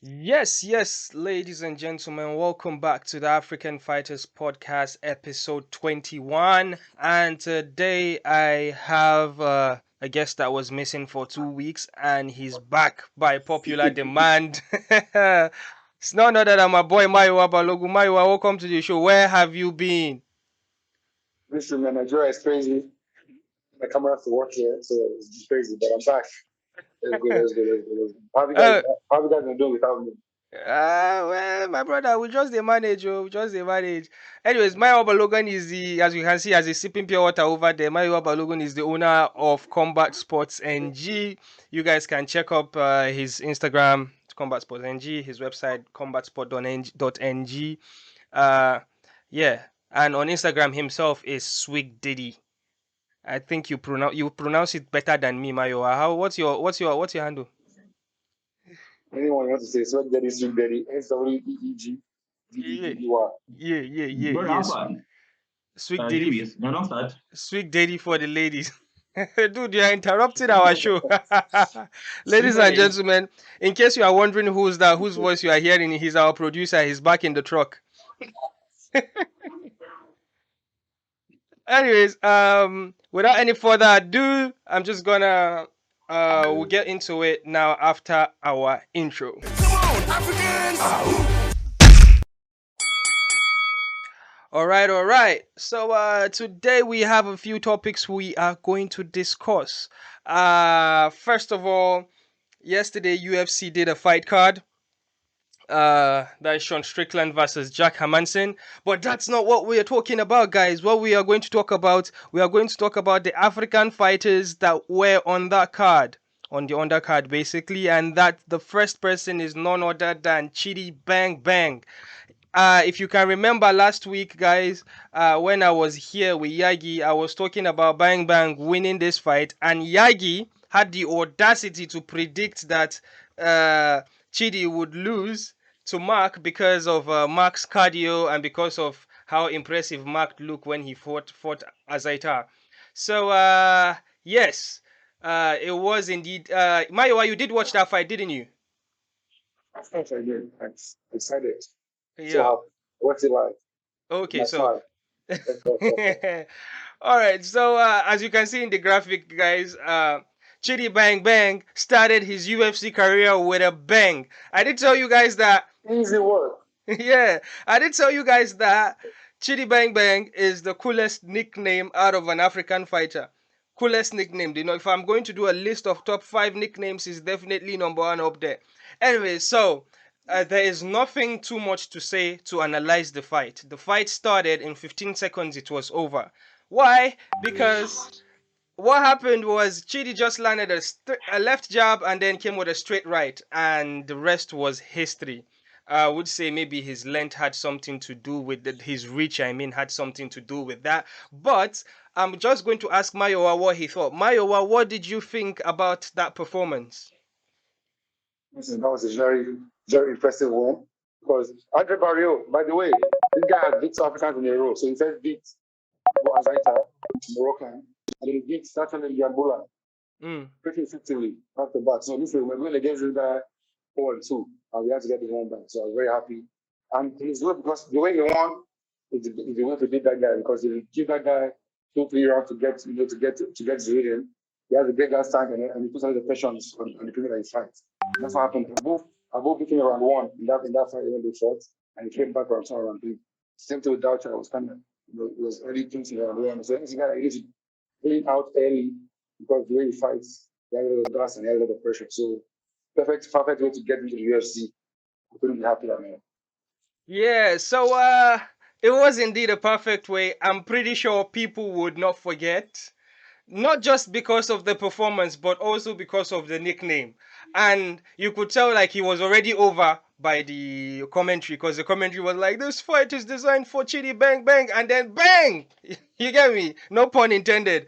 Yes, ladies and gentlemen, welcome back to the African Fighters Podcast, episode 21. And today I have a guest that was missing for 2 weeks, and he's back by popular demand. It's none other than my boy Maiwa Balogu. Maiwa, welcome to the show. Where have you been? Listen, man, Nigeria is crazy. My camera has to work here, so it's just crazy. But I'm back. Let's go, let's go, let's go, let's go. uh, How have you guys been doing without me? well, my brother, we just the manage, oh, we just the manage. Anyways, my Logan is the, as you can see, as he's sipping pure water over there. My Logan is the owner of Combat Sports NG. You guys can check up his Instagram, Combat Sports NG, his website, combatsport.ng. Uh, yeah, and on Instagram himself is Swig Diddy. I think you pronounce it better than me, Mayo. How? What's your handle? Anyone want to say Sweat Daddy, Sweet Daddy, Yeah, SWEEGDDDY. Bro, how yes. far? Sweet Diddy. Anyways, you're not start. Sweet Daddy for the ladies. Dude, you're interrupting our show. Sweet Ladies and daddy. gentlemen, in case you are wondering who's that, whose voice you are hearing, he's our producer. He's back in the truck. Anyways, without any further ado, I'm just gonna we'll get into it now after our intro. Come on, Africans! All right. So today we have a few topics we are going to discuss. First of all, yesterday UFC did a fight card. That is Sean Strickland versus Jack Hermanson. But that's not what we are talking about, guys. What we are going to talk about, we are going to talk about the African fighters that were on that card, on the undercard basically, and that the first person is none other than Chidi Bang Bang. If you can remember last week, guys, when I was here with Yagi, I was talking about Bang Bang winning this fight, and Yagi had the audacity to predict that Chidi would lose to Mark because of Mark's cardio and because of how impressive Mark looked when he fought Azaita. So yes, it was indeed. Mayowa, you did watch that fight, didn't you? Of course I did. I'm excited. So Yeah. what's it like? Okay, My so side. Let's all right. So as you can see in the graphic, guys, Chidi Bang Bang started his UFC career with a bang. I did tell you guys that. Easy work. Yeah, I did tell you guys that Chidi Bang Bang is the coolest nickname out of an African fighter. Coolest nickname. You know, if I'm going to do a list of top 5 nicknames, he's definitely number one up there. Anyway, so there is nothing too much to say to analyze the fight. The fight started in 15 seconds, it was over. Why? Because what happened was Chidi just landed a left jab and then came with a straight right, and the rest was history. I would say maybe his length had something to do with his reach, I mean, had something to do with that. But I'm just going to ask Mayowa what he thought. Mayowa, what did you think about that performance? Listen, that was a very, very impressive one. Because Andre-Barriault, by the way, this guy had beat South Africans in a row. So he first beat Azaita, Moroccan, and then he beat Satan and Yambula Mm. pretty effectively back to back. So this we're going against this guy 4-2, and we had to get the one back. So I was very happy. And it's good because the way he won is the way to beat that guy, because if you give that guy 2-3 rounds to get to get the rhythm, he has a great gas tank, and he puts all the pressure on the people that he fights. That's what happened. Above beat him around one in that fight when they fought, and he came back around 2 around 3. Same thing with Doucher. Was kind of, it was early things around one. So this guy that needs to play out early, because the way he fights, he has a lot of gas and he has a lot of pressure. So perfect way to get into the UFC. I couldn't be happier, man. Yeah, so it was indeed a perfect way. I'm pretty sure people would not forget. Not just because of the performance, but also because of the nickname. And you could tell like he was already over by the commentary, because the commentary was like, this fight is designed for Chidi Bang Bang, and then bang! You get me? No pun intended.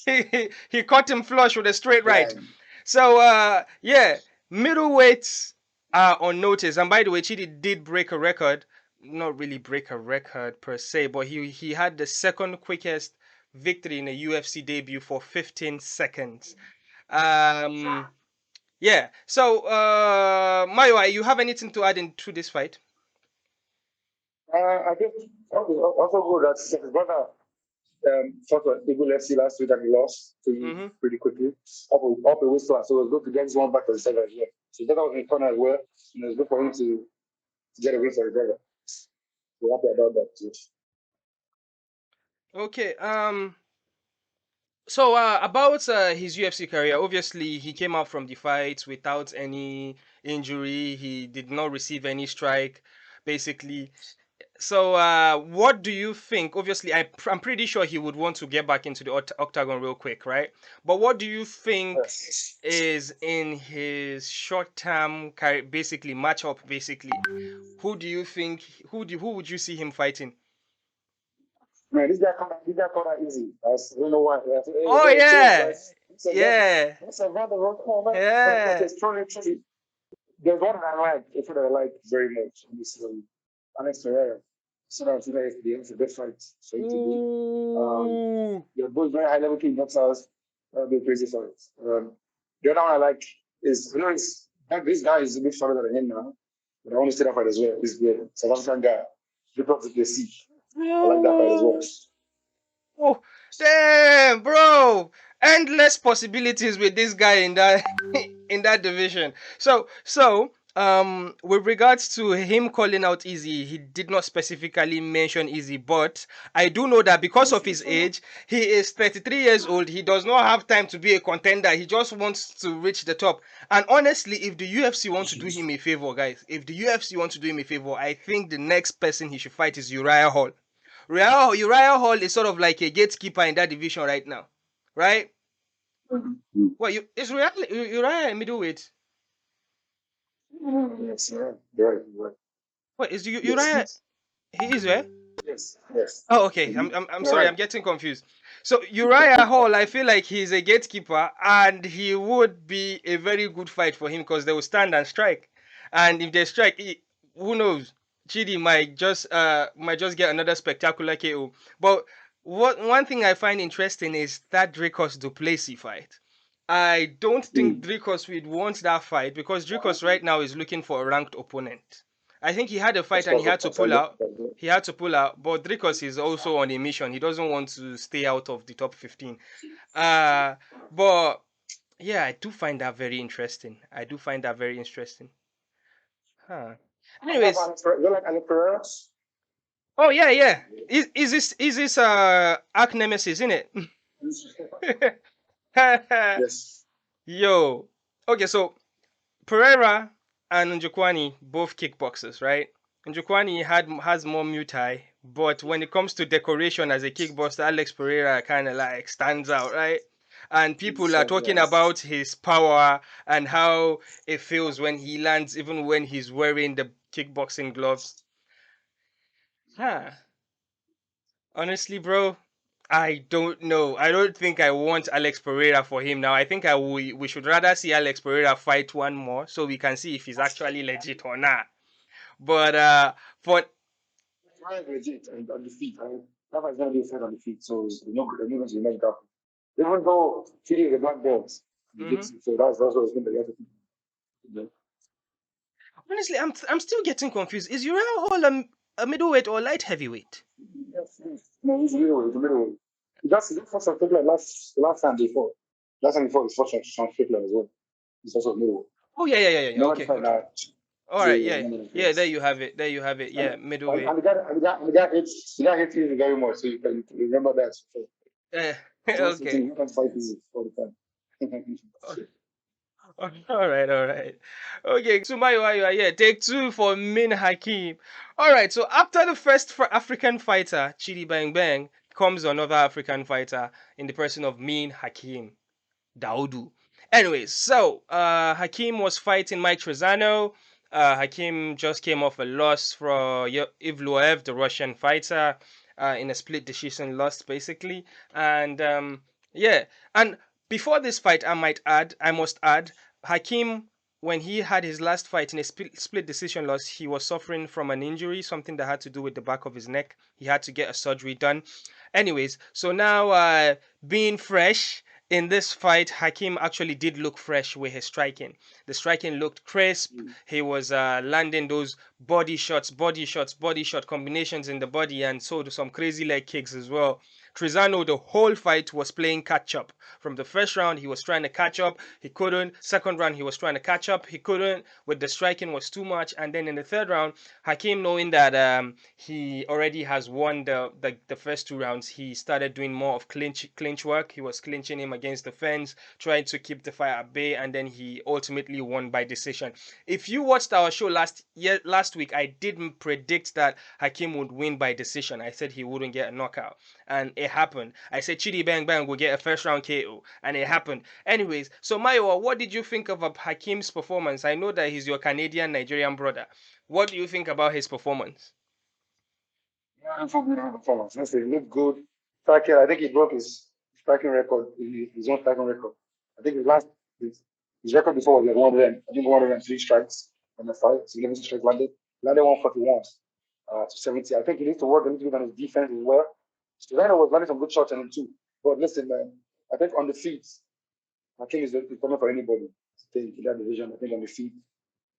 He caught him flush with a straight right. Yeah, So yeah, middleweights are on notice. And by the way, Chidi did break a record. Not really break a record per se, but he had the second quickest victory in a UFC debut for 15 seconds. Um, Yeah. So, Mayo, you have anything to add into this fight? I think also good that his brother fought for Eagle FC last week and he lost to you Mm-hmm. pretty quickly. Up a whistle, so it was good to get his one back for the second as well. So that was in the corner as well. And it was good for him to get a win for the brother. We're happy about that too. Okay. So about his UFC career, obviously he came out from the fight without any injury. He did not receive any strike, basically. So what do you think? Obviously, I'm pretty sure he would want to get back into the octagon real quick, right? But what do you think Yes. is in his short-term career, basically matchup? Basically, who do you think? Who would you see him fighting? Man, this guy caught that easy. I don't know why. I said, hey, Oh hey, chill, yeah, guys. yeah, That's a rather wrong call, man. But okay, yeah. truly, there's one that I like, it's one that I like very much. And this is Alex Ferreira. So that's the best fight for him to be. Ooh. They're both very high level kickboxers. That'll be crazy fights. The other one I like is, this guy is a bit shorter than him now. But I want to see that fight as well. He's the South African guy. Because of the sea. I like that fight as well. Oh, damn, bro! Endless possibilities with this guy in that in that division. So, with regards to him calling out Easy, he did not specifically mention Easy, but I do know that because of his age, he is 33 years old. He does not have time to be a contender. He just wants to reach the top. And honestly, if the UFC want to do him a favor, guys, if the UFC want to do him a favor, I think the next person he should fight is Uriah Hall. Uriah Hall is sort of like a gatekeeper in that division right now, right? Well, is Uriah a middleweight? Yes, yeah. Right. What is Yes. Uriah? He is where? Yes. Oh, okay. I'm You're sorry. right. I'm getting confused. So Uriah Hall, I feel like he's a gatekeeper, and he would be a very good fight for him because they will stand and strike. And if they strike, who knows? Chidi might just get another spectacular KO. But one thing I find interesting is that Dracos Duplessis fight. I don't think Dracos would want that fight because Dracos right now is looking for a ranked opponent. I think he had a fight That's and he what had to that's what I pull get. out. He had to pull out, but Dracos is also on a mission. He doesn't want to stay out of the top 15. Uh, but yeah, I do find that very interesting. I do find that very interesting. Huh. Anyways, You like Alex Pereira? oh yeah, yeah. Is this arch nemesis, isn't it? Yes. Yo. Okay, so Pereira and Njokuani both kickboxers, right? Njokuani has more Muay Thai, but when it comes to decoration as a kickboxer, Alex Pereira kind of like stands out, right? And people are talking Yes. about his power and how it feels when he lands, even when he's wearing the kickboxing gloves. Huh. Honestly, bro, I don't know. I don't think I want Alex Pereira for him now. I think we should rather see Alex Pereira fight one more so we can see if he's actually legit or not. But for Right, legit on the feet. That was not be fair on the feet, so the movements will make up. Even though Chidi is a black belt, mhm. so that's what's going to get. Honestly, I'm still getting confused. Is Uriah Hall a middleweight or light heavyweight? Yes. No, it's middleweight. That's for some people last time before. Last time before, it's for some people as well. It's also middleweight. Oh yeah. Nobody Okay, fight okay. that. All Yeah, right, yeah, yeah, no, no, yeah. There yes. you have it. There you have it. And, Yeah, and, middleweight. and the guy hates you very much, so you remember that. So, once you Okay. think you can fight easy all the time. All right. Okay, Sumayo, yeah, take two for Min Hakim. All right, so after the first African fighter, Chidi Bang Bang, comes another African fighter in the person of Min Hakim Dawodu. Anyways, so Hakim was fighting Mike Trizano. Hakim just came off a loss for Ivloev, the Russian fighter, in a split decision loss, basically. And yeah, and before this fight, I must add, Hakim, when he had his last fight in a split decision loss, he was suffering from an injury, something that had to do with the back of his neck. He had to get a surgery done. Anyways, so now being fresh in this fight, Hakeem actually did look fresh with his striking. The striking looked crisp. He was landing those body shots, body shot combinations in the body, and so some crazy leg kicks as well. Trizano, the whole fight, was playing catch up. From the first round, he was trying to catch up. He couldn't. Second round, he was trying to catch up. He couldn't. With the striking was too much. And then in the third round, Hakeem, knowing that he already has won the first two rounds, he started doing more of clinch work. He was clinching him against the fence, trying to keep the fight at bay, and then he ultimately won by decision. If you watched our show last week, I didn't predict that Hakeem would win by decision. I said he wouldn't get a knockout, and it happened. I said Chidi Bang Bang will get a first round KO, and it happened. Anyways, so Mayo, what did you think of Hakeem's performance? I know that he's your Canadian Nigerian brother. What do you think about his performance? Yeah, performance. Let's say he looked good. Striking, I think he broke his striking record, his own striking record. I think his record before was like 103 strikes in the fight. So 11 strikes landed 141 to 70. I think he needs to work a little bit on his defense as well. Stevano was landing some good shots on him too. But listen, man, I think on the feet, Hakeem is coming for anybody to take in that division. I think on the feet,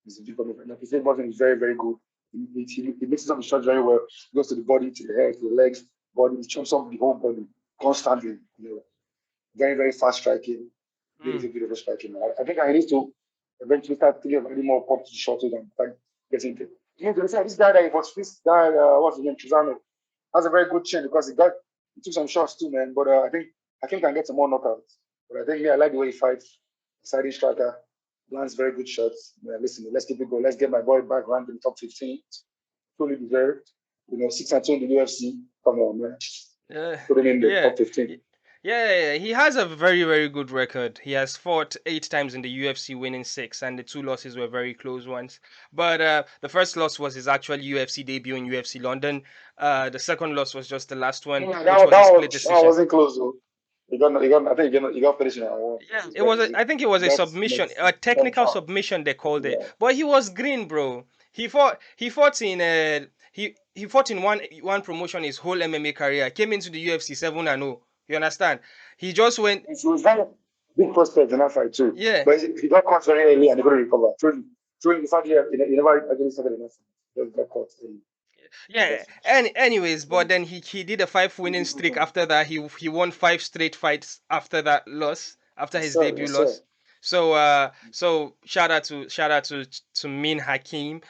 he's becoming. Like he said, boxing is very, very good. He mixes up the shots very well. He goes to the body, to the head, to the legs, body. He chops up the whole body constantly. Very, very fast striking. Beautiful striking. I think I need to eventually start thinking of any more pop to shots and start getting it. This guy that was this guy, what's his name, Trizano, has a very good chin because he took some shots too, man. But I think can get some more knockouts. But I think I like the way he fights. Exciting striker, lands very good shots. Listen, let's keep it going. Let's get my boy back ranked in the top 15. Fully deserved. 6-2 in the UFC. Come on, man. Put him in the Yeah. top 15. Yeah, he has a very, very good record. He has fought 8 times in the UFC, winning 6, and the 2 losses were very close ones. But the first loss was his actual UFC debut in UFC London. The second loss was just the last one, Yeah, which was a split that decision. wasn't close though. I think he got finished in one. Yeah, it was. I think it was a submission, a technical submission they called it. But he was green, bro. He fought. He fought in one promotion his whole MMA career. Came into the UFC 7-0. You understand? He just went. He was very big prospect in that fight too. Yeah. But he got caught very early and he couldn't recover. Truly, the fact he never actually started enough. He just got caught early. Yeah. Anyways, but then he did a 5 winning streak after that. He won 5 straight fights after that loss, after his debut loss. So shout out to Min Hakeem.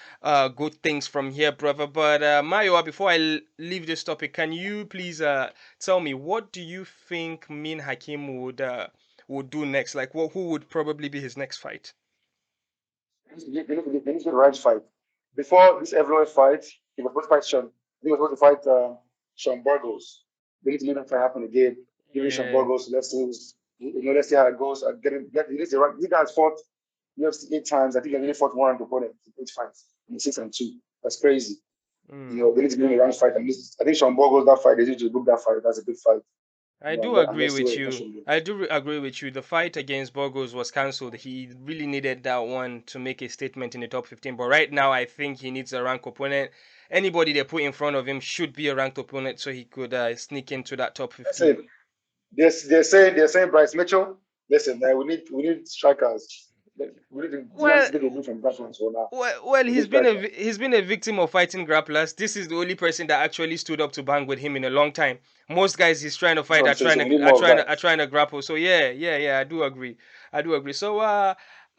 Good things from here, brother. But Mayo, before I leave this topic, can you please tell me what do you think Min Hakeem would do next? Like, who would probably be his next fight? They need to right fight. Before this everyone fight, he was supposed to fight Sean. He was supposed to fight Sean Burgos. They need to make that fight happen again. Give it Sean Burgos. Let's see how it goes. This guy's fought UFC 8 times. I think he only fought one opponent in 8 fights in 6-2. That's crazy. They need to be in the right fight. I think Sean Burgos that fight. They need to book that fight. That's a good fight. I do agree with you. I do agree with you. The fight against Burgos was cancelled. He really needed that one to make a statement in the top 15. But right now, I think he needs a ranked opponent. Anybody they put in front of him should be a ranked opponent so he could sneak into that top 15. They're saying Bryce Mitchell. Listen, man, we need strikers. Well, he's been a victim of fighting grapplers. This is the only person that actually stood up to bang with him in a long time. Most guys he's trying to fight are trying to grapple. So yeah, I do agree. So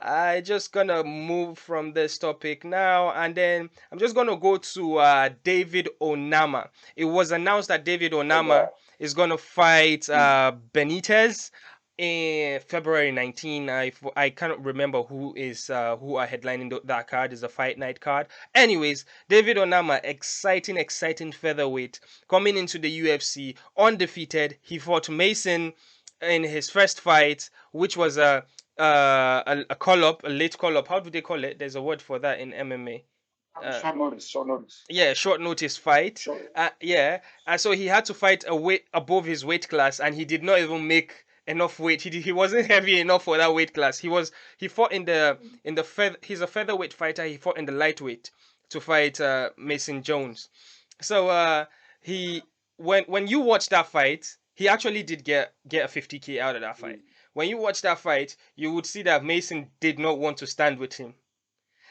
I just gonna move from this topic now, and then I'm just gonna go to David Onama. It was announced that David Onama is gonna fight Benitez in February 19. I cannot remember who are headlining that card. Is a fight night card. Anyways, David Onama, exciting featherweight coming into the UFC undefeated. He fought Mason in his first fight, which was a call up, a late call up. How do they call it? There's a word for that in MMA. Short notice. Yeah, short notice fight. So he had to fight a weight above his weight class, and he did not even make enough weight. He wasn't heavy enough for that weight class. He fought he's a featherweight fighter. He fought in the lightweight to fight Mason Jones. So when you watch that fight, he actually did get a 50K out of that fight. when you watch that fight, you would see that Mason did not want to stand with him.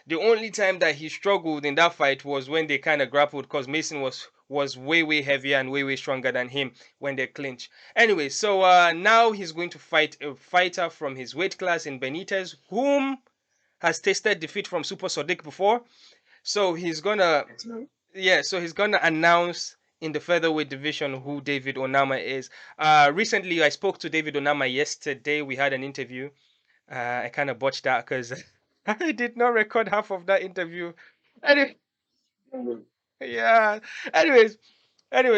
The only time that he struggled in that fight was when they kind of grappled because Mason was way heavier and way stronger than him when they clinch. Anyway, so now he's going to fight a fighter from his weight class in Benitez, whom has tasted defeat from Super Sodiq before. So he's gonna so he's gonna announce in the featherweight division who David Onama is. Recently I spoke to David Onama yesterday. We had an interview. I kind of botched that because I did not record half of that interview. Anyway, yeah. Anyways,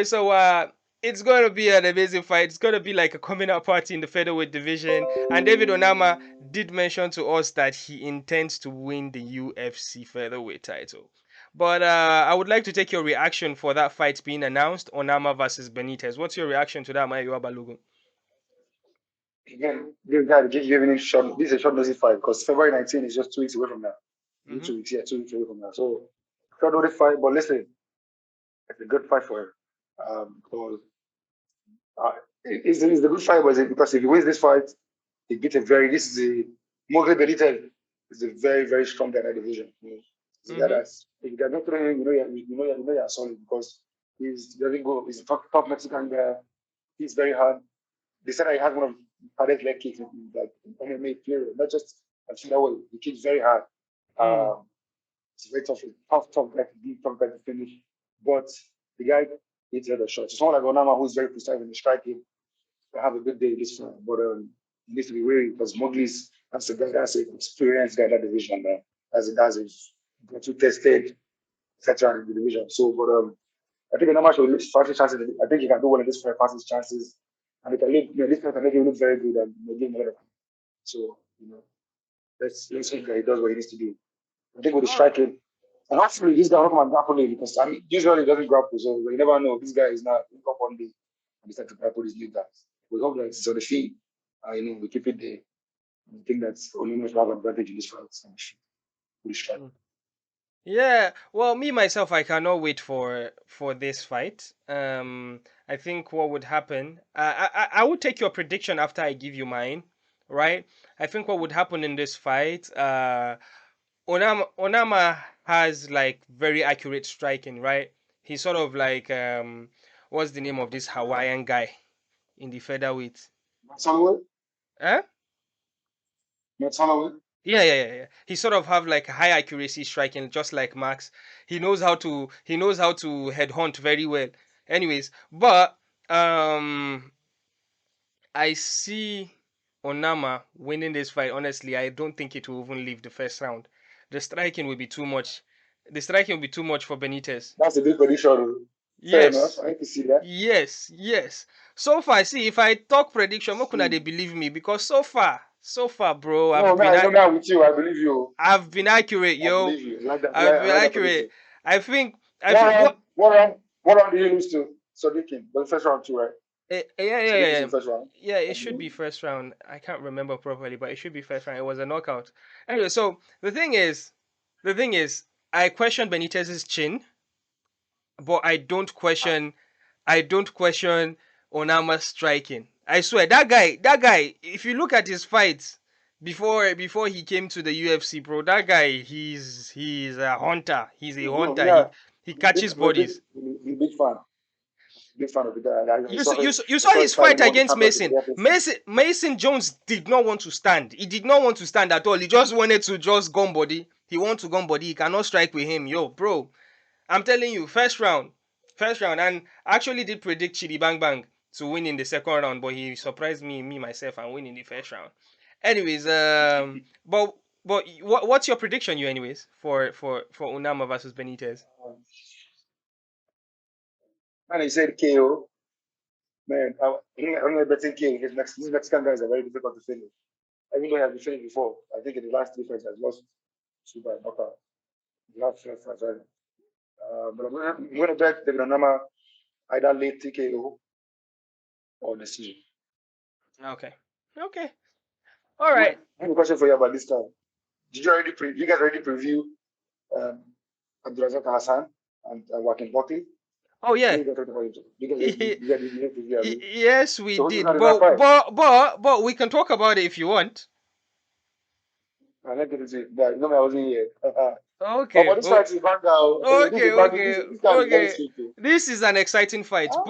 so it's gonna be an amazing fight. It's gonna be like a coming out party in the featherweight division. And David Onama did mention to us that he intends to win the UFC featherweight title. But I would like to take your reaction for that fight being announced, Onama versus Benitez. What's your reaction to that, Mayo Balogun? Again, this guy giving him short. This is a short notice fight because February 19 is just 2 weeks away from now. Mm-hmm. 2 weeks, yeah, 2 weeks away from now. So short notice fight, but listen, it's a good fight for him. Because it's a good fight, but because if he wins this fight, he beats a very. This is a Mohammed Benitez is a very strong guy in that division. You know, it's a guy that's if you cannot throw him, you're solid because he doesn't go. He's a top Mexican guy. He's very hard. They said he has one of the hardest leg kicks in like MMA period. Not just that way. He kicks very hard. It's very tough guy to beat, tough guy to finish. But the guy hits other shots. It's not like Onama, who's very precise in the striking. Have a good day this fight, but he needs to be wary because that's a guy that's an experienced guy in that division, man. As it does, he's got to tested, etc. in the division. So, but I think Onama should pass his chances. I think he can do well in this fight, pass his chances, and he can this fight can make him look very good and give him a lot of. So, let's hope that he does what he needs to do. I think with the striking, and hopefully this guy will come and grapple him because usually he doesn't grapple, so you never know. This guy is not up one day and he starts to grapple these new guys. We hope that it's on the feet. We keep it there. I think that's only much have advantage in this fight. Yeah, well, me myself, I cannot wait for this fight. I think what would happen, I would take your prediction after I give you mine, right? I think what would happen in this fight, Onama has like very accurate striking, right? He's sort of like what's the name of this Hawaiian guy in the featherweight? Samuel? Huh? Not Samuel? Yeah. He sort of have like high accuracy striking, just like Max. He knows how to headhunt very well. Anyways, but I see Onama winning this fight. Honestly, I don't think it will even leave the first round. The striking will be too much. The striking will be too much for Benitez. That's a big prediction. Fair enough. I can see that. Yes. So far, see, if I talk prediction, how can they believe me? Because so far, bro, I'm with you. I believe you. I've been accurate, yo. I believe you. I've been accurate. I think what round do you lose to Sodikin? The first round too, right? Yeah. First round. Yeah, it should be first round. I can't remember properly, but it should be first round. It was a knockout. Anyway, so the thing is, I question Benitez's chin, but I don't question Onama's striking. I swear that guy. If you look at his fights before he came to the UFC, bro, that guy he's a hunter. He's a hunter. Yeah. He catches bodies. Big fan. Big fan of the guy. You saw his fight against Mason. Mason Jones did not want to stand. He did not want to stand at all. He just wanted to just gun body. He wants to gun body. He cannot strike with him. Yo, bro. I'm telling you, first round. And I actually did predict Chidi Bang Bang to win in the second round, but he surprised me myself, and win in the first round. Anyways, but what's your prediction, for Onama versus Benitez? And he said KO. Man, I'm not betting KO. These Mexican guys are very difficult to finish. Even though he has been finished before, I think in the last 3 fights he has lost 2 by knockout. The last 3 fights, right? But I'm going to bet David Onama either late TKO or decision. Okay. All right. I have a question for you about this time. Did you guys already preview Abdulrazak Alhassan and Joaquin Buckley? Oh I know yeah. you guys talked about it because you get the Yes, we So who's did. not in that fight? But we can talk about it if you want. I like to say that. No, I wasn't here. Oh, Okay. but this Oh, fight is back now. This okay. is back. Okay. This guy is very Okay. sweet too. This is an exciting fight. Ah,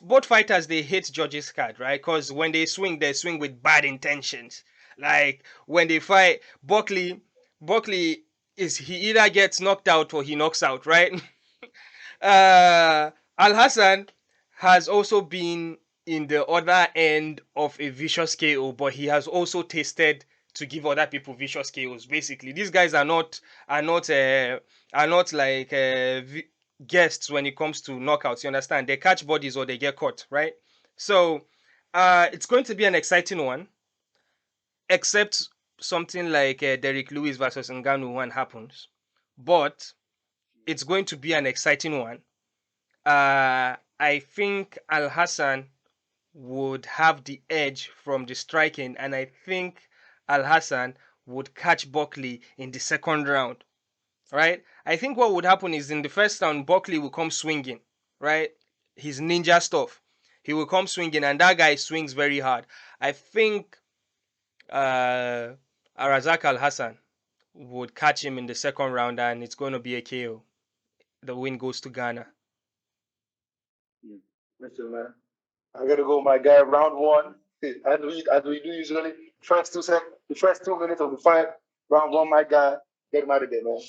Both fighters they hate George's card, right? Because when they swing with bad intentions. Like when they fight, Buckley is he either gets knocked out or he knocks out, right? Alhassan has also been in the other end of a vicious KO, but he has also tasted to give other people vicious KOs. Basically, these guys are not are not like guests when it comes to knockouts. You understand? They catch bodies or they get caught, right? So, it's going to be an exciting one, except something like Derek Lewis versus Ngannou one happens, but it's going to be an exciting one. I think Al Hassan would have the edge from the striking, and I think Al Hassan would catch Buckley in the second round. Right? I think what would happen is in the first round, Buckley will come swinging. Right? His ninja stuff. He will come swinging, and that guy swings very hard. I think uh, Arazak Al Hassan would catch him in the second round, and it's going to be a KO. The win goes to Ghana. listen, man. I gotta go, my guy. Round one. As we do usually. The first 2 minutes of the fight. Round one, my guy. Get him out of there, man.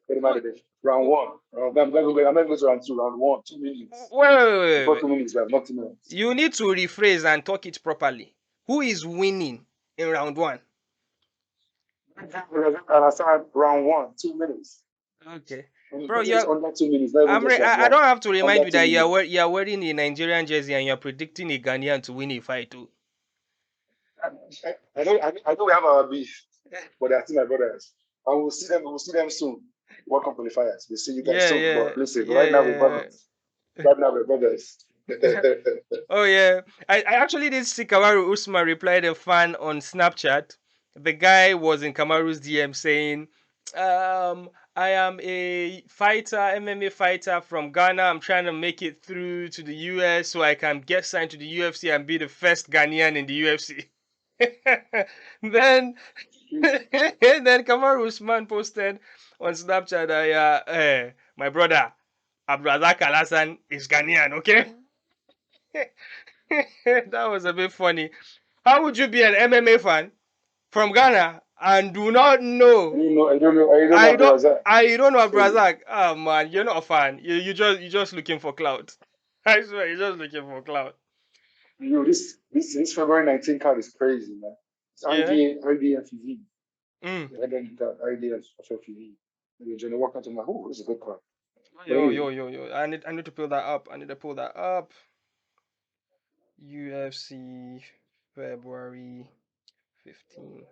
Get him out of there. Round one. I'm not going to round two. Round one. 2 minutes. Wait, Before wait. 2 minutes, man. Not 2 minutes. You need to rephrase and talk it properly. Who is winning in round one? Alhassan, round one. 2 minutes. Okay, And bro, it's under 2 minutes. Not even just round I one. don't have to remind Under you two that minutes. you are wearing a Nigerian jersey and you're predicting a Ghanaian to win a fight too. I know we have our beef, but they're still my brothers. I will see them. We will see them soon. Welcome to the fires. We see you guys Yeah, soon. yeah, But listen, right now we're yeah, brothers. Right now we're brothers. yeah. Oh yeah, I actually did see Kamaru Usman reply a fan on Snapchat. The guy was in Kamaru's DM saying, I am a fighter, MMA fighter from Ghana. I'm trying to make it through to the US so I can get signed to the UFC and be the first Ghanaian in the UFC." then then Kamaru Usman posted on Snapchat, my brother Abdulrazak Alhassan is Ghanaian, okay? That was a bit funny. How would you be an MMA fan from Ghana and do not know? I don't know Abdulrazak. I don't know Crazy. Abdulrazak. Oh man, you're not a fan. You just looking for clout. I swear, you're just looking for clout. This February 19th card is crazy, man. It's Yeah. RDFV. Mm. I don't get RDFV. Johnny Walker to my it's a good card. But Yo, anyway, yo, yo, yo. I need to pull that up. I need to pull that up. UFC February 15.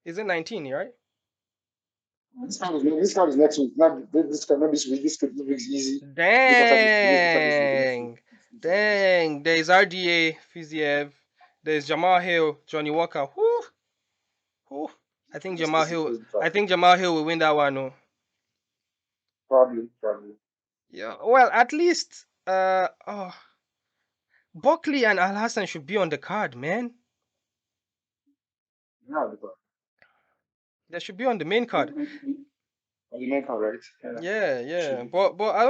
Is it 19, right? this card is next week. Not this card, not this week. This week's easy. This after this week. Dang. Dang. There's RDA, Fiziev. There's Jamal Hill, Johnny Walker. Whew. Whew. This is crazy card. I think Jamal Hill will win that one. No. Probably. Yeah. Well, at least Buckley and Alhassan should be on the card, man. Yeah, the card. They should be on the main card. On the main card, right? Yeah, Should yeah. be. But I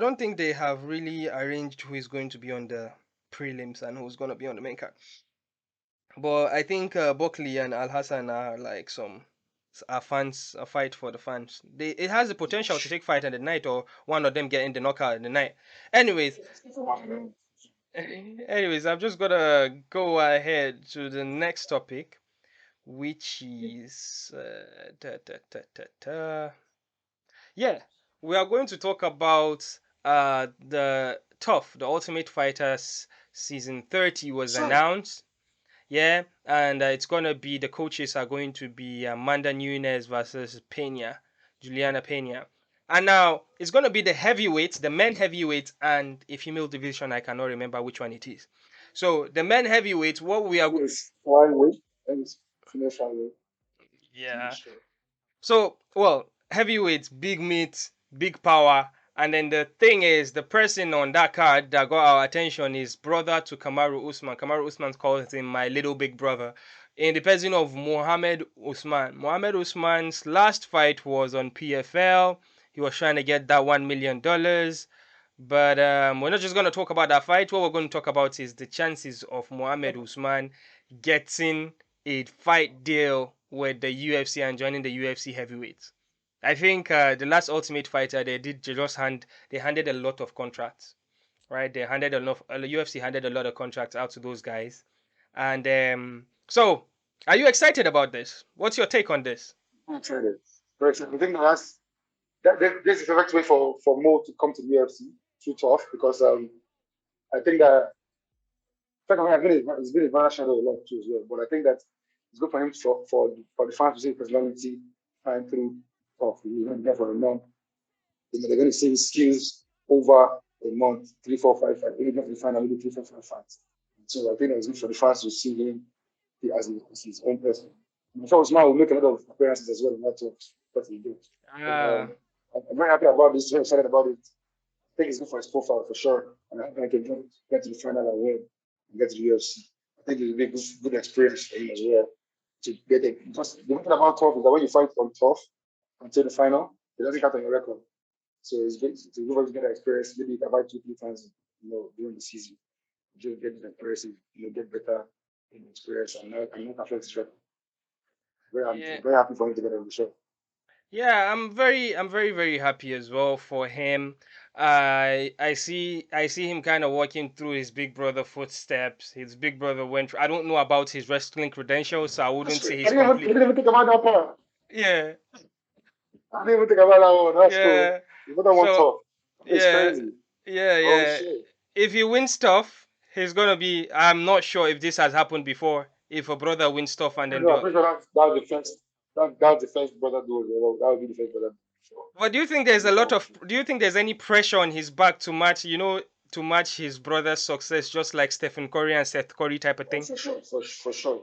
don't think they have really arranged who is going to be on the prelims and who's going to be on the main card. But I think Buckley and Al Hassan are like are fans, a fight for the fans. It has the potential to take fight in the night, or one of them getting the knockout in the night. Anyways, I'm just gonna go ahead to the next topic, which is yeah, we are going to talk about the Ultimate Fighters season 30 was announced. Yeah, and it's gonna be the coaches are going to be Amanda Nunes versus Pena, Juliana Pena, and now it's gonna be the heavyweights, the men heavyweights, and a female division. I cannot remember which one it is. So the men heavyweights, what we are, Yes, flyweight. And it's finished flyweight. yeah. So well, heavyweights, big meat, big power, And then the thing is, the person on that card that got our attention is brother to Kamaru Usman. Kamaru Usman calls him my little big brother. In the person of Mohammed Usman. Mohammed Usman's last fight was on PFL. He was trying to get that $1 million. But we're not just going to talk about that fight. What we're going to talk about is the chances of Mohammed Usman getting a fight deal with the UFC and joining the UFC heavyweights. I think the last Ultimate Fighter they handed a lot of contracts, right? They handed a lot. UFC handed a lot of contracts out to those guys, and so are you excited about this? What's your take on this? I'm excited. Very excited. I think this is the correct way for Mo to come to the UFC. Too tough because I think that second it's been a banner shadow a lot too as well. But I think that it's good for him for the fans to see his personality and through tough. He's not there for a month. They're going to see his skills over a month, 3, 4, 5 fights. Maybe not the final, maybe 3, 4, 5 fights. So I think it's good for the fans to see him as his own person. I'm sure Usman will make a lot of appearances as well in that talk. What he did. Ah, I'm very happy about this. Very excited about it. I think it's good for his profile for sure. And I think I can get to the final and win and get to the UFC. I think it will be a good experience for him as well to get it. Because the thing about tough is that when you fight on tough until the final, it doesn't count on your record. So it's good to go to get that experience. Maybe you can fight 2, 3 times, during the season. Just get the experience, get better in experience and not affect his record. yeah. Very happy for him to get on the show. Yeah, I'm very, very happy as well for him. I see him kind of walking through his big brother footsteps. His big brother went. I don't know about his wrestling credentials, so I wouldn't say I he's didn't complete. even think about that part. Yeah, I didn't even think about that one. That's cool. yeah. You put that one So top. It's yeah, crazy. yeah, Oh yeah. shit. If he wins stuff, he's gonna be. I'm not sure if this has happened before. If a brother wins stuff and then I'm pretty sure that was the first. That was the first brother duel. That would be the first brother. Sure. But do you think there's a lot of? Do you think there's any pressure on his back to match? To match his brother's success, just like Stephen Curry and Seth Curry type of Oh, thing. for sure, for sure.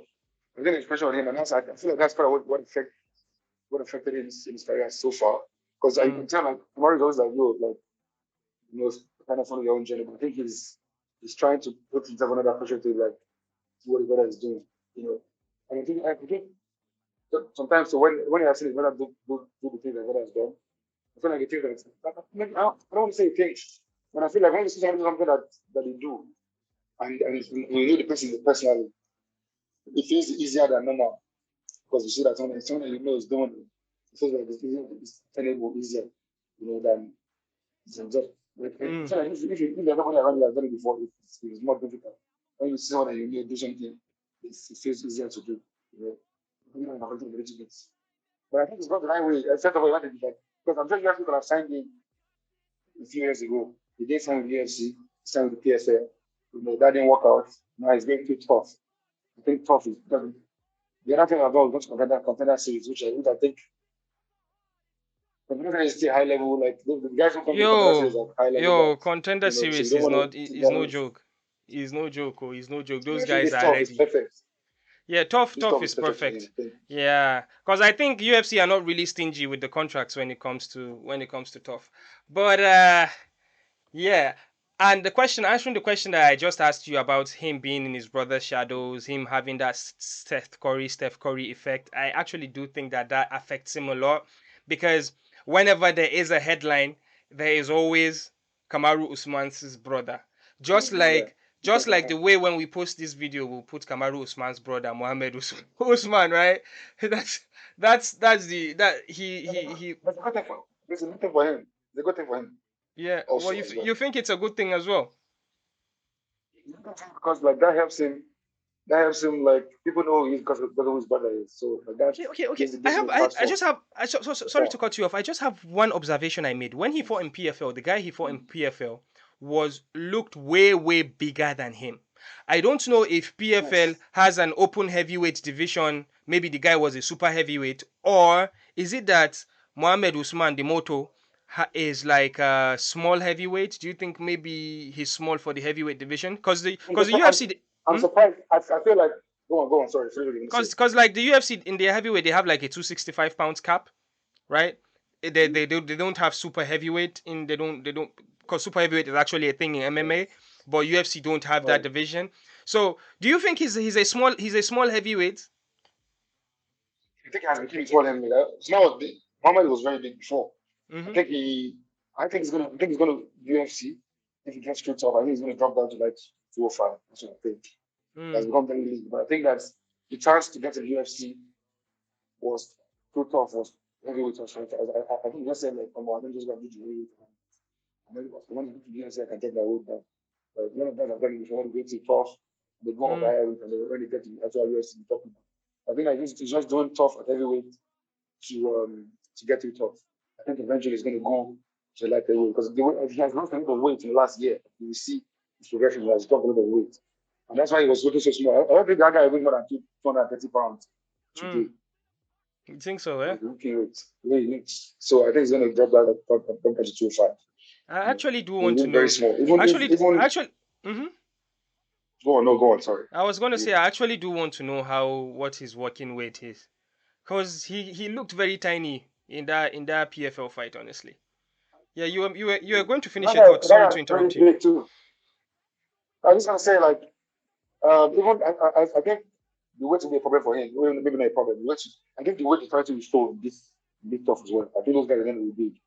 I think it's pressure on him, and I feel like that's probably what affected his career so far. Because I can tell like Kamaru is always like you know, kind of follow your own journey. But I think he's trying to put himself under that pressure to like do what his brother is doing. And I think sometimes so when you have seen his brother do the things that brother has done, I feel like it takes I don't want to say it takes, but I feel like when you see somebody do something that they do and you know the person personally, it feels easier than normal because you see that someone you know is doing it. It feels like it's tenable easier, than just like I feel like if there's nobody around you has done it before, it's more difficult. When you see someone that you know do something, it feels easier to do. You know, a little bit. But I think it's not the right way. First of all, what did like because I'm sure you have people have signed in a few years ago. He did sign with the UFC, signed with the PSL. That didn't work out. Now it's going too tough. I think tough is because the other thing about going to contender series, which I think contender is still high level. Like the guys who come to contender series are high level guys. Contender So you series don't is want not to is no joke. Is no joke. Oh, is no joke. Those if guys it's are tough, it's ready. perfect. Yeah, This tough tough is is perfect for him, perfect. I think. Yeah, because I think UFC are not really stingy with the contracts when it comes to tough. But yeah. And answering the question that I just asked you about him being in his brother's shadows, him having that Steph Curry effect, I actually do think that affects him a lot because whenever there is a headline, there is always Kamaru Usman's brother. Just Yeah. like just like the way when we post this video, we'll put Kamaru Usman's brother, Mohammed Usman, right? That's the that he But it's a good thing for him. It's a good thing for him yeah. Well, also as well. you think it's a good thing as well? Because like that helps him. That helps him like people know he's because of who his brother is. So like that Okay. gives him a platform. Sorry to cut you off. I just have one observation I made. When he fought in PFL, the guy he fought in PFL looked way bigger than him. I don't know if PFL Yes. has an open heavyweight division. Maybe the guy was a super heavyweight, or is it that Mohammed Usman, the moto, is like a small heavyweight? Do you think maybe he's small for the heavyweight division? I'm, Because the surpri- I'm, UFC. I'm surprised. I feel like go on. Sorry, what are you gonna say? Because like the UFC in their heavyweight, they have like a 265 pounds cap, right? they don't have super heavyweight in they don't because super heavyweight is actually a thing in MMA, but UFC don't have that Right. division. So do you think he's a small heavyweight? I think he has become taller than me. It's not big. Mohammed was very big before. I Mm-hmm. think he, I think he's gonna UFC. If he gets straight up, I think he's gonna drop down to like 205. That's what I think. That's Mm. become very league. But I think that the chance to get to the UFC was too tough. Was heavyweight was right. I think just said like, come on, I'm just gonna do the weight. And then when you get to the UFC, I can take that weight down. But none of that I've done it before. When you get to tough, they go up Mm. higher weight, and then when they get to the actual UFC, they talk about. I think like he's just doing tough at heavyweight to get to the top. I think eventually he's going to go to like the weight because he has lost a lot of weight in the last year. You will see his progression. He has dropped a lot of weight, and that's why he was looking so small. I don't think that guy weighs more than 230 pounds Mm. today. You think so? Eh? He's looking weight. The way he looks. So I think he's going to drop that up to 205. I You know, actually do he want to looks very know. small. Even if even Actually. Mm-hmm. go on, no, go on. Sorry. I was gonna say I actually do want to know how what his working weight is, cause he looked very tiny in that PFL fight. Honestly, yeah, you were going to finish your thought. That Sorry guy to is very interrupt you. big too. I was just gonna say like even I think the weight will be a problem for him. Well, maybe not a problem. I think the weight to try to restore this tough as well. I think those guys are going to be big.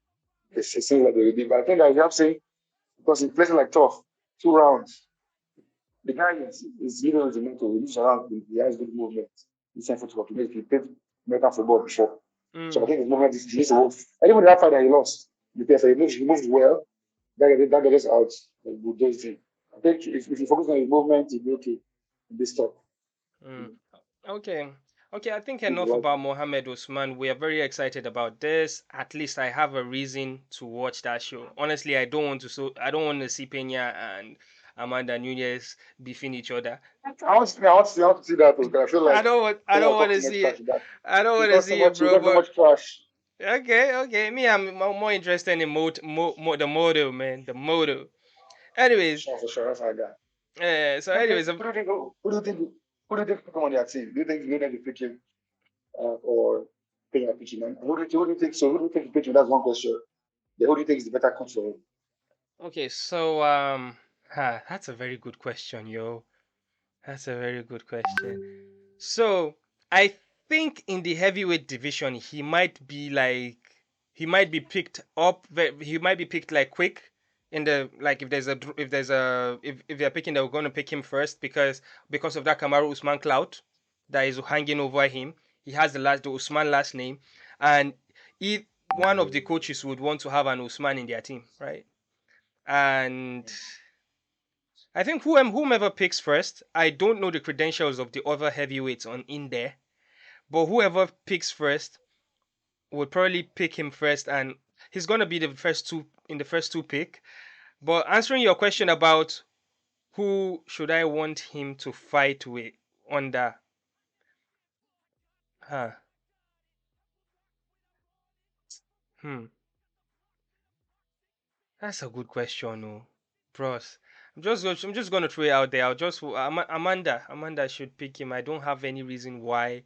It seems like they will be, but I think I have seen because in places like tough, 2 rounds, the guy is little as a mental. He moves around. He has good movement. He's in football. He played American football before, so I Mm. think his movement is needs to work. And even that fight that he lost, because he moves well. That gets out with those things. I think if you focus on his movement, he'll be okay in this stuff. Mm. Okay. Okay, I think He's enough right. about Mohammed Usman. We are very excited about this. At least I have a reason to watch that show. Honestly, I don't want to see Pena and Amanda Nunez beefing each other. I want to see that because I feel like I Kenya don't will want talk to too much see trash it. in that. I don't He want to talks too see it, much. He bro. talks too But much trash. okay, okay. Me, I'm more interested in the motive, man. The motive. Anyways, Sure, for sure. That's our guy. so anyways, Who do you think will come on their team? Do you think United will pick him or Kenya pick him? And who do you think? So who do you think will pick him? That's one question. Yeah, who do you think is the better coach for him? okay. So that's a very good question, yo. That's a very good question. So I think in the heavyweight division, he might be picked up. He might be picked like quick in the like if they're picking, they're going to pick him first because of that Kamaru Usman clout that is hanging over him. He has the Usman last name, and one of the coaches would want to have an Usman in their team, right? And I think whomever picks first, I don't know the credentials of the other heavyweights on in there, but whoever picks first would probably pick him first, and he's gonna be the first two pick. But answering your question about who should I want him to fight with under, huh? Hmm, that's a good question, oh, bros. I'm just gonna throw it out there. Amanda should pick him. I don't have any reason why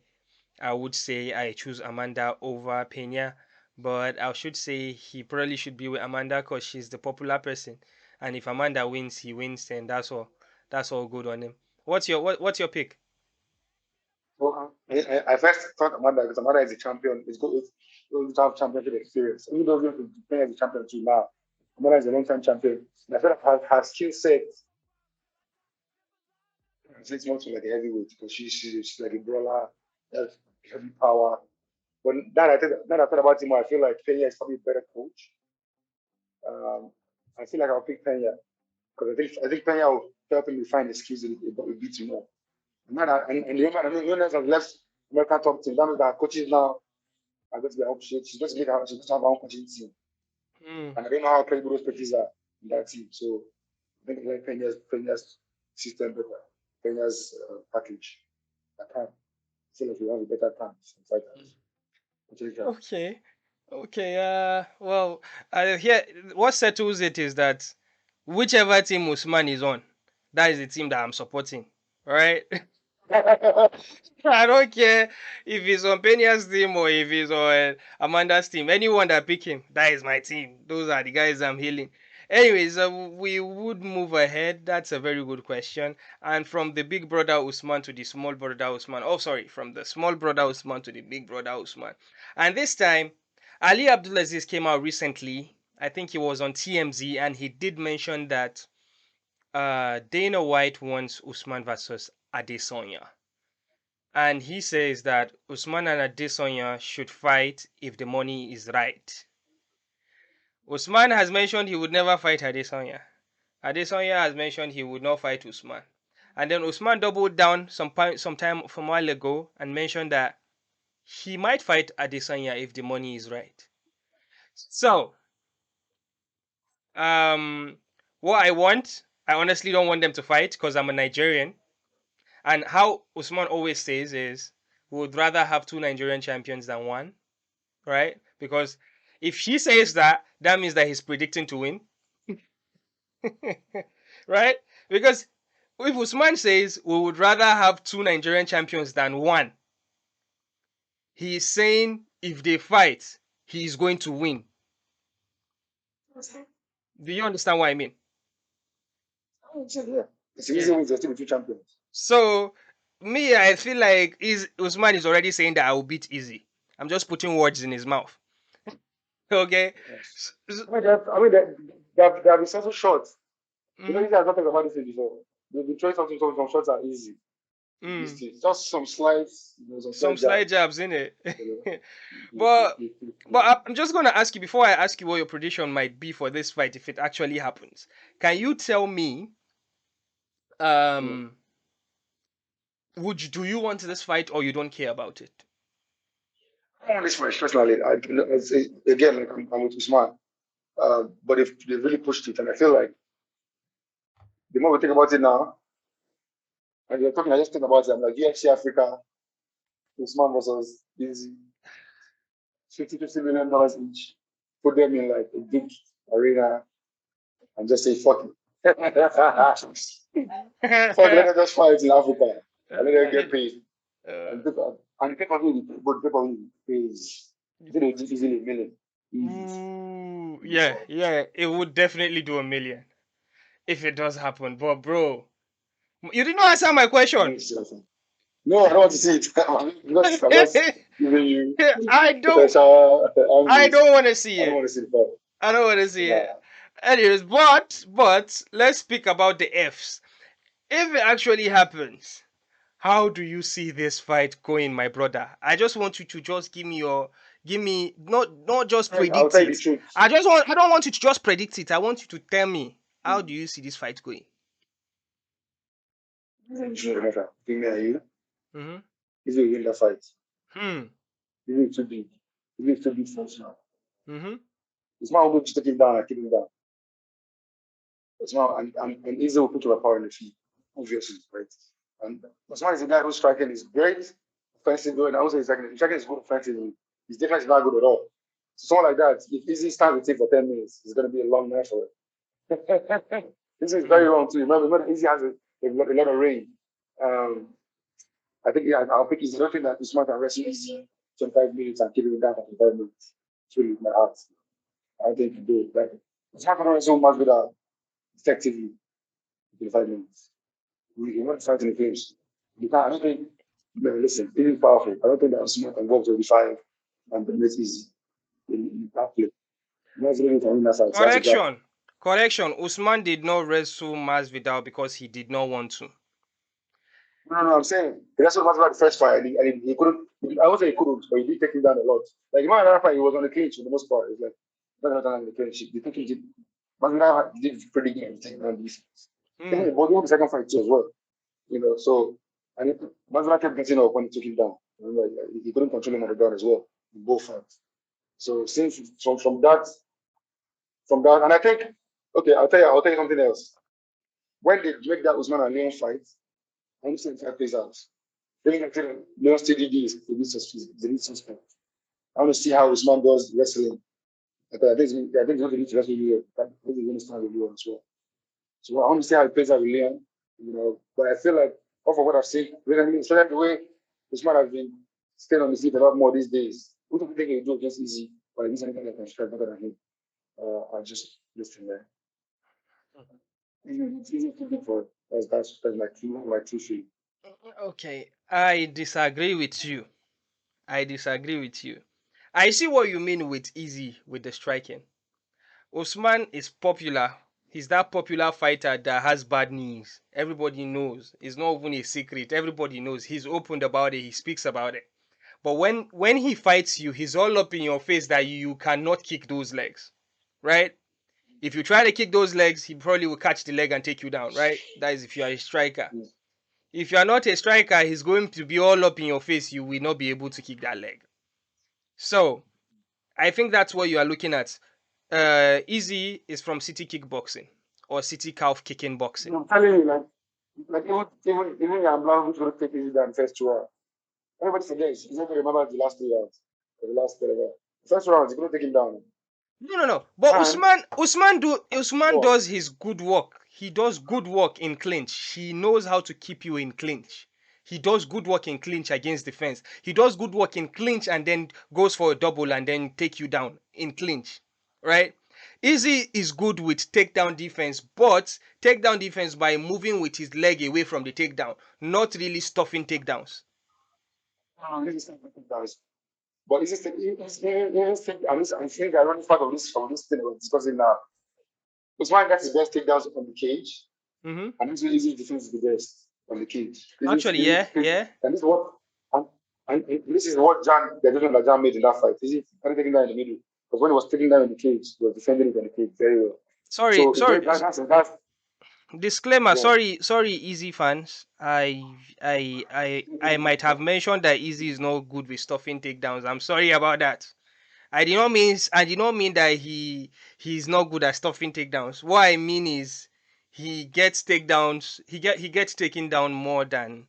I would say I choose Amanda over Pena, but I should say he probably should be with Amanda because she's the popular person. And if Amanda wins, he wins, then that's all. That's all good on him. What's your pick? Well, I first thought Amanda because Amanda is a champion. It's good to have championship experience. Even though you're playing as a champion too now, Amanda is a long-time champion. And I feel like her skill set translates more to like a heavyweight because she's like a brawler, has heavy power. But that I thought about him, I feel like Pena is probably a better coach. Um, I feel like I'll pick Pena because I think Pena will help him refine the skills a bit more. And the woman, I mean, Nunes has left American top team. That means that coaches now are going to be appreciated. She's going to have her own coaching team. Hmm. And I don't know how credible those coaches are in that team. So I think like Pena's system better, Pena's package. I can't feel like we have a better chance in fighters. Okay. Okay. Well, here what settles it is that whichever team Usman is on, that is the team that I'm supporting. Right? I don't care if he's on Penya's team or if he's on Amanda's team. Anyone that pick him, that is my team. Those are the guys I'm healing. Anyways, we would move ahead. That's a very good question. And from the big brother Usman to the small brother Usman. Oh, sorry, from the small brother Usman to the big brother Usman. And this time, Ali Abdulaziz came out recently. I think he was on TMZ, and he did mention that Dana White wants Usman versus Adesanya. And he says that Usman and Adesanya should fight if the money is right. Usman has mentioned he would never fight Adesanya. Adesanya has mentioned he would not fight Usman. And then Usman doubled down some time from a while ago and mentioned that he might fight Adesanya if the money is right. So, what I honestly don't want them to fight because I'm a Nigerian. And how Usman always says is, we would rather have two Nigerian champions than one, right? Because if he says that, that means that he's predicting to win, right? Because if Usman says we would rather have two Nigerian champions than one, he is saying if they fight, he is going to win. Do you understand what I mean? It's easy wins, there's still two champions. So, me, I feel like Usman is already saying that I will beat Easy. I'm just putting words in his mouth. Okay? Yes. I mean, there have been some shots. You know, Mhm. I've not talked about this before. The choice of some shots are easy. Just some slides, Some slide jabs in it. You But I'm just gonna ask you before I ask you what your prediction might be for this fight if it actually happens. Can you tell me, know. um, do you want this fight or you don't care about it? I want this fight personally. Again, like I'm with Usman. But if they really pushed it, and I feel like the more we think about it now, and you're talking, I just think about it. I'm like UFC Africa, Usman versus Easy, $50 million each. Put them in like a big arena and just say fuck it. Fuck, let them just fight in Africa and let them get paid. And people will pay easily a million. Easy. Ooh, yeah, it would definitely do 1 million if it does happen. But bro, you did not answer my question. No, I don't want to see it. I'm just giving you I don't. potential I angles. don't want to see I don't it. want to see the fight. I don't want to see it. Nah. Anyways, but let's speak about the Fs. If it actually happens, how do you see this fight going, my brother? I just want you to just give me not just I'll predict tell you it. the truth. I don't want you to just predict it. I want you to tell me how do you see this fight going? Between me and you, Mm-hmm. if you win the fight, Hmm. you need to be. You need to be first now. Mm-hmm. It's not going to take him down and keep him down. It's not, and easy will put your power in the field, obviously, right? And Osman is a guy who's striking is great, offensive, and I would say striking is good offensively. His defense is not good at all. So someone like that, if Easy stands the team for 10 minutes, it's going to be a long night for it. This is very long too. Remember Easy has a lot of range. Um, I think I'll pick Easy. I don't think that Usman can wrestle Easy 25 minutes and keep him down for 25 minutes. It's really my heart. I don't think he can do it. Like, Usman can wrestle much better effectively in 5 minutes. You want to fight in the games. You can't, I don't think, man, listen, it is powerful. I don't think that Usman can go up to 25 and it's easy. You can't play. That's really can win that fight. That's a grab. Correction. Usman did not wrestle Masvidal because he did not want to. No, I'm saying that's what about the first fight. And he couldn't. I won't say he couldn't, but he did take him down a lot. Like in another fight, he was on the clinch for the most part. It's like not on the clinch. The think he did. Masvidal did pretty good taking down defense. Even he won the second fight too as well. So and Masvidal kept getting up when he took him down. Remember, he couldn't control him on the ground as well in both fights. So since from that, and I think, okay, I'll tell you something else. When they make that Usman and Leon fight, I understand five plays out. Then I think Leon still did this. They need suspect. I want to see how Usman does wrestling. I think he's going to need to wrestle Leon. I think he's going to start with Leon as well. So I want to see how it plays out with Leon. But I feel like All for what I've seen recently, especially the way Usman has been staying on his feet a lot more these days. Who do you think he do against Easy? Or against anything that can strike better than him? I just listen there. It's easy to look for. That's my two feet. Okay, I disagree with you. I disagree with you. I see what you mean with easy with the striking. Usman is popular. He's that popular fighter that has bad knees. Everybody knows. It's not even a secret. Everybody knows. He's opened about it. He speaks about it. But when he fights you, he's all up in your face that you cannot kick those legs, right? If you try to kick those legs, he probably will catch the leg and take you down, right? That is if you are a striker. If you are not a striker, he's going to be all up in your face. You will not be able to kick that leg. So I think that's what you are looking at. Easy is from City Kickboxing or City Calf Kicking Boxing. I'm telling you, like even Yambla who's going to take easy than first 2 hours. Everybody forgets. He's not going to remember the last 3 rounds or the last whatever. The first round, he's going to take him down. No. But And Usman what? does his good work. He does good work in clinch. He knows how to keep you in clinch. He does good work in clinch against defense. He does good work in clinch and then goes for a double and then take you down in clinch, right? Easy is good with takedown defense, but takedown defense by moving with his leg away from the takedown, not really stuffing takedowns. This is not takedowns. But is this thing, I'm saying I run part of this from this thing we're discussing now. Usman gets his best takedowns on the cage, Mm-hmm. and this easy defense is the best on the cage. Actually, yeah. And this is what and, and this is what the decision that Jan made in that fight. Is he kind of taking that in the middle? Because when he was taking down in the cage, he was defending it on the cage very well. Sorry, So sorry. that's Disclaimer, yeah. sorry, Easy fans. I might have mentioned that Easy is not good with stuffing takedowns. I'm sorry about that. I did not mean that he's not good at stuffing takedowns. What I mean is he gets takedowns. He gets taken down more than.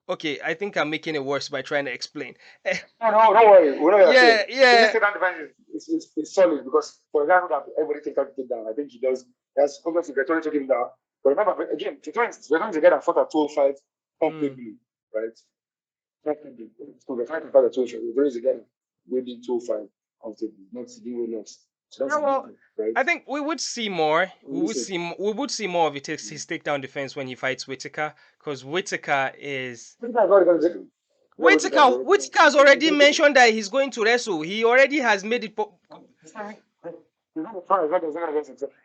Okay, I think I'm making it worse by trying to explain. No, don't worry. We know you're saying. Yeah. This takedown defense is solid because for a guy who that everybody takes out the takedown, I think he does. That's obviously Vettori took him down. But remember, again, Vettori is a guy that fought at 205 comfortably, right? Comfortably. So Vettori can fight at 205. Vettori is a guy that waiting 205 comfortably, not doing lost. So that's Well, right. I think we would see more. We would see. We would see more of his takedown defense when he fights Whitaker, because Whitaker is. Whitaker has already mentioned that he's going to wrestle. He already has made it.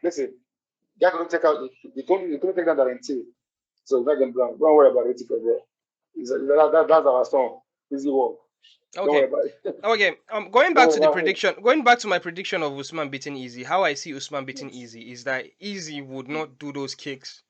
Listen, they're going to take out. They couldn't take down the NT. So not going to don't worry about Whitaker, bro. That's our song. Easy work. Okay. Okay. Going back to the prediction. Going back to my prediction of Usman beating Easy. How I see Usman beating Easy is that Easy would not do those kicks.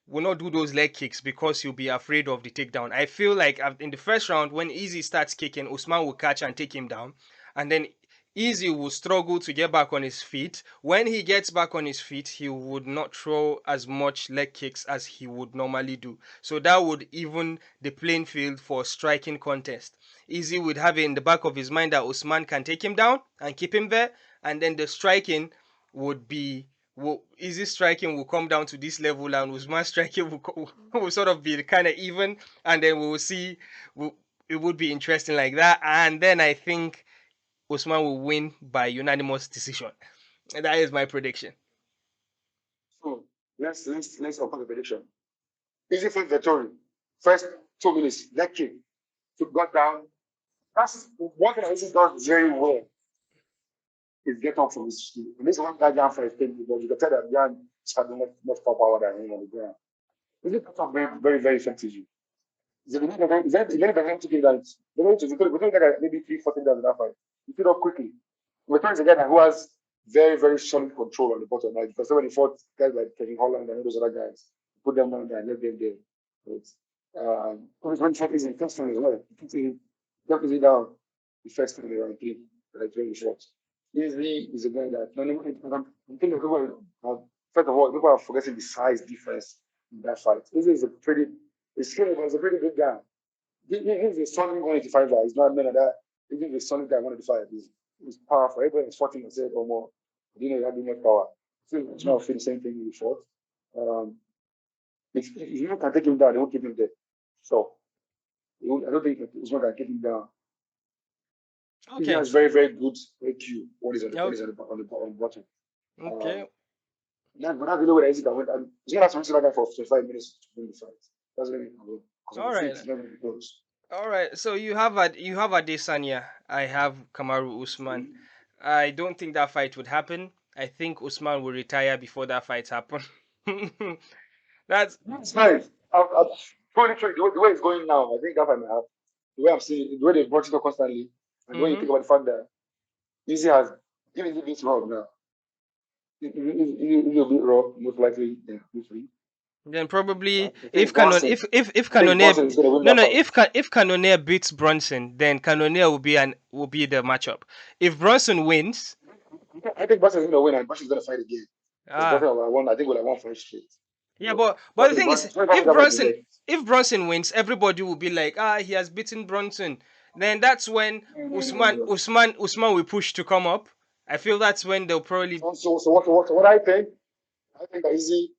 Will not do those leg kicks because he'll be afraid of the takedown. I feel like in the first round, when Easy starts kicking, Usman will catch and take him down, and then Easy will struggle to get back on his feet. When he gets back on his feet, he would not throw as much leg kicks as he would normally do. So that would even the playing field for striking contest. Easy would have it in the back of his mind that Usman can take him down and keep him there, and then the striking would be Easy striking will come down to this level, and Usman striking will sort of be kind of even, and then we will see. It would be interesting like that, and then I think Usman will win by unanimous decision. And that is my prediction. So let's open the prediction. Easy for Vettori. First 2 minutes, leg kick. To got down. That's one thing that Easy does very well. Is get up from his feet. And this one guy Jan for his thing because you can tell that Jan is having much more power than him on the ground. Easy got up very, very effectively. Is that to give that? We're going to get maybe 3-4 down in that fight. You feel up quickly. We're trying to get a guy who has very, very solid control on the bottom. Like because when he fought guys like Kevin Holland and those other guys, put them down there and let them there. But when fight is in first time as well, got easy down the first time around 3, like 20 shots. Easy is a guy that I'm thinking people first of all, people are forgetting the size difference in that fight. Easy is a pretty it's a pretty good guy. He's a solid 185er. He's not none of that. He's a solid guy 185. He's powerful. Everybody is 14% or more. You know, he had much power. So it's not feel the same thing he fought. If you can take him down, they won't keep him there. So I don't think Usman can keep him down. He Okay. has very, very good IQ when he's on the Oh, on the bottom. okay. But that's really what Isaac went. He's gonna have to wrestle that guy for 25 minutes to win the fight. That's really because on All the feet, right. it's not really close. All right. So you have Adesanya. I have Kamaru Usman. I don't think that fight would happen. I think Usman will retire before that fight happen. That's That's fine. I'm fully true. The way it's going now, I think that I might have. The way I'm seeing it, the way they've brought it up constantly, and the way you hmm think about the fact that Easy has, even if it's Rob now, it'll be Rob, most likely, this week. Then probably I if think Canon Bronson, if I think Bronson Cannonier is going to win no that no fight. if Cannonier beats Bronson, then Cannonier will be the matchup. If Bronson wins, I think Bronson is going to win, and Bronson is going to fight again. Because ah, Bronson will have won, I think, will have won fight straight. yeah, So, but the Bronson, thing is, Bronson, Bronson that fight is there. If Bronson wins, everybody will be like, he has beaten Bronson. Then that's when No. Usman will push to come up. I feel that's when they'll probably. So what I think that Easy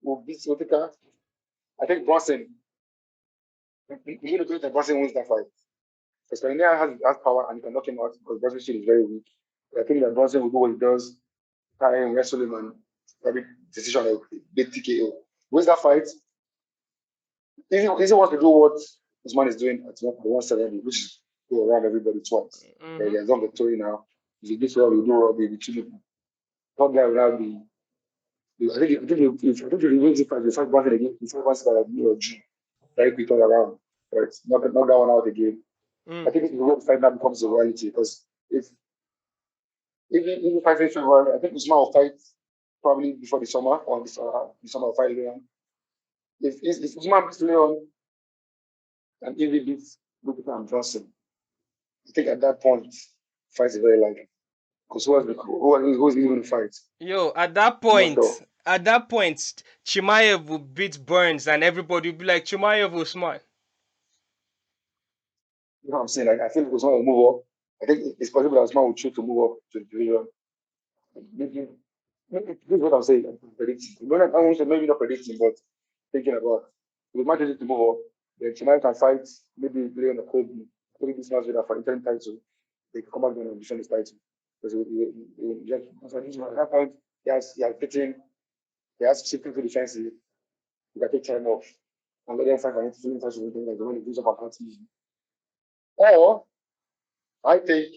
will beat Whitaker. I think Bronson, you're going to do it that Bronson wins that fight. Because Cannonier has power and he can knock him out because Bronson's shield is very weak. But I think that Bronson will do what he does, try and wrestle him and probably decision like big TKO. Wins that fight, Easy wants to do what Usman is doing at 170, which is go around everybody twice. Mhm. There's on the story now. If you do well, you do well, you kill him. That guy will now be. I think he wins the fight Bronson again. He fight Bronson by G. Very quick turnaround. Right? Knock that one out again. I Mm. think the real fight now becomes a reality because if the fight is February, I think Usman will fight probably before the summer or the summer will fight Leon. If Usman beats Leon and if he beats Whitaker and Johnson, I think at that point, fight is very likely. Because who's even going to fight? Yo, I'm not sure. at that point, Chimaev will beat Burns, and everybody will be like Chimaev Usman. You know what I'm saying? Like I feel like Usman will move up. I think it's possible that Usman will choose to move up to the division. Maybe, this is what I'm saying. I'm predicting. Maybe not predicting, but thinking about. If the match is to move up, then Chimaev can fight maybe Leon or Kobe. Kobe this match with a for interim title. They can come back and defend his title. Because at that point, he has beaten, he has shifting to defensive. He can take time off. And let them fight for interim title like the one he gives up on TV. Or I think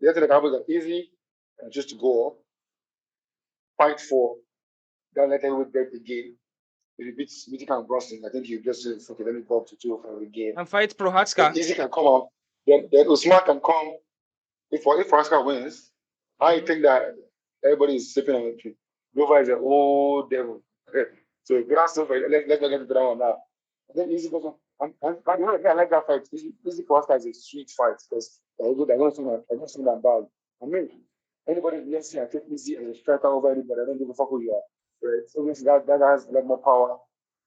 the other thing that happens that easy and just to go up, fight for that let heavyweight belt again. If he beats Whitaker and Bronson, I think you just say, okay, let me go up to 205 again. And fight Then Prohatska. Easy can come out. Then Usman can come. If Oscar wins, I Mhm. think that everybody is sleeping on the tree. Nova is an old devil. So good answer for let's not get into that one now. Then Easy goes on. And you know, I like that fight. Easy for Oscar is a sweet fight because I don't see that bad. I mean, anybody in the UFC, I take Easy as a striker over anybody. I don't give a fuck who you are. Right? So obviously that guy has a lot more power.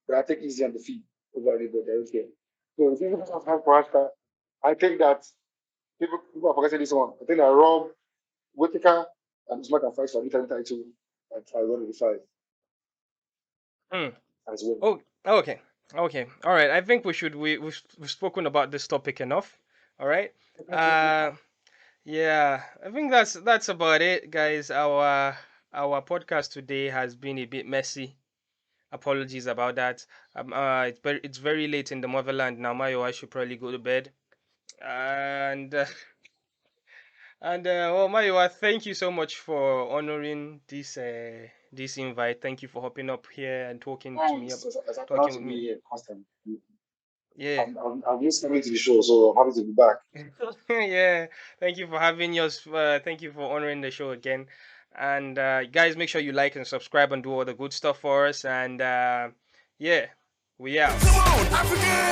But I take Easy on the feet over anybody. I don't care. So if you look at for Oscar, I think that people are forgetting this one. I think that Rob, Whitaker, and Usman can fight for the title at 185 Mm. as well. Oh, okay, okay, all right. I think we've spoken about this topic enough. All right. Uh, yeah, I think that's about it, guys. Our podcast today has been a bit messy. Apologies about that. It's very late in the motherland now. Mayo, I should probably go to bed. And well, Mayo, thank you so much for honoring this invite. Thank you for hopping up here and talking to me It's an honor talking to with be me. here constantly. Yeah. I'm used coming to the show, so I'm happy to be back. Yeah, thank you for having yours. Thank you for honoring the show again. And guys, make sure you like and subscribe and do all the good stuff for us. And yeah, we out. Come on, African!